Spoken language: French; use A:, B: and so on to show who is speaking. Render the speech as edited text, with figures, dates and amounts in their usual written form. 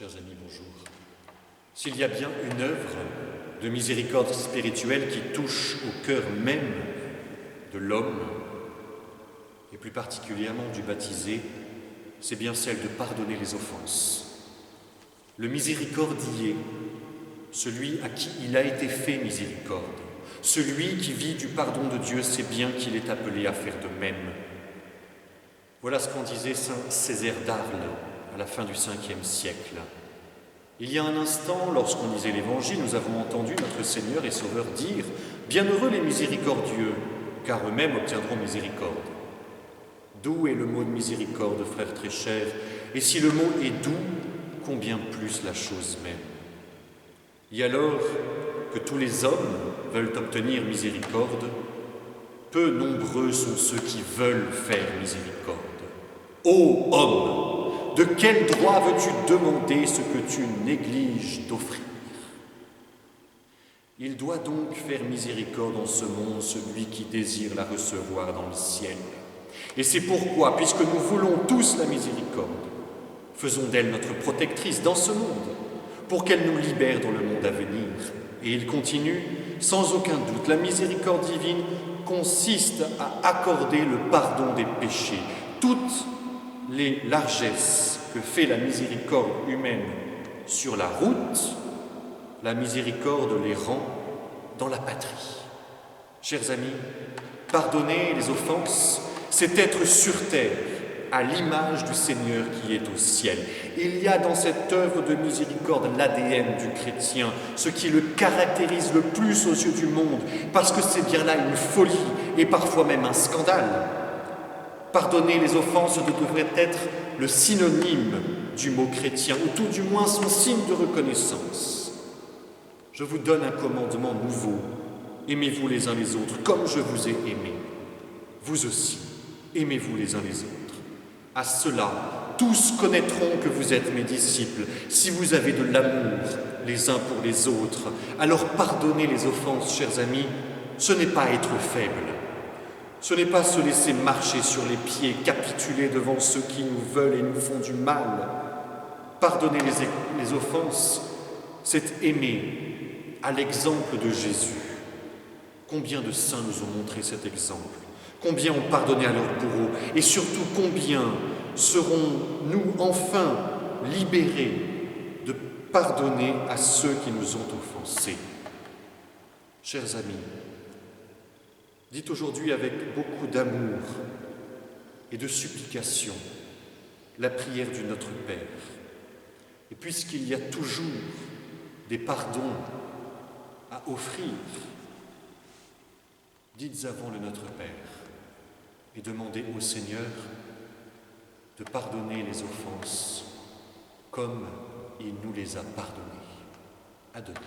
A: Chers amis, bonjour. S'il y a bien une œuvre de miséricorde spirituelle qui touche au cœur même de l'homme, et plus particulièrement du baptisé, c'est bien celle de pardonner les offenses. Le miséricordier, celui à qui il a été fait miséricorde, celui qui vit du pardon de Dieu, sait bien qu'il est appelé à faire de même. Voilà ce qu'en disait saint Césaire d'Arles à la fin du 5e siècle. Il y a un instant, lorsqu'on lisait l'Évangile, nous avons entendu notre Seigneur et Sauveur dire « Bienheureux les miséricordieux, car eux-mêmes obtiendront miséricorde ». Doux est le mot de miséricorde, frère très cher, et si le mot est doux, combien plus la chose même. Et alors que tous les hommes veulent obtenir miséricorde, peu nombreux sont ceux qui veulent faire miséricorde. Ô homme, de quel droit veux-tu demander ce que tu négliges d'offrir? Il doit donc faire miséricorde en ce monde celui qui désire la recevoir dans le ciel. Et c'est pourquoi, puisque nous voulons tous la miséricorde, faisons d'elle notre protectrice dans ce monde, pour qu'elle nous libère dans le monde à venir. Et il continue, sans aucun doute, la miséricorde divine consiste à accorder le pardon des péchés. Toutes les largesses que fait la miséricorde humaine sur la route, la miséricorde les rend dans la patrie. Chers amis, pardonner les offenses, c'est être sur terre, à l'image du Seigneur qui est au ciel. Il y a dans cette œuvre de miséricorde l'ADN du chrétien, ce qui le caractérise le plus aux yeux du monde, parce que c'est bien là une folie et parfois même un scandale. Pardonner les offenses devrait être le synonyme du mot chrétien, ou tout du moins son signe de reconnaissance. Je vous donne un commandement nouveau, aimez-vous les uns les autres comme je vous ai aimés. Vous aussi, aimez-vous les uns les autres. À cela, tous connaîtront que vous êtes mes disciples, si vous avez de l'amour les uns pour les autres. Alors pardonnez les offenses, chers amis, ce n'est pas être faible. Ce n'est pas se laisser marcher sur les pieds, capituler devant ceux qui nous veulent et nous font du mal. Pardonner les offenses, c'est aimer à l'exemple de Jésus. Combien de saints nous ont montré cet exemple? Combien ont pardonné à leurs bourreaux? Et surtout, combien serons-nous enfin libérés de pardonner à ceux qui nous ont offensés? Chers amis, dites aujourd'hui avec beaucoup d'amour et de supplication la prière du Notre Père. Et puisqu'il y a toujours des pardons à offrir, dites avant le Notre Père et demandez au Seigneur de pardonner les offenses comme il nous les a pardonnées. À demain.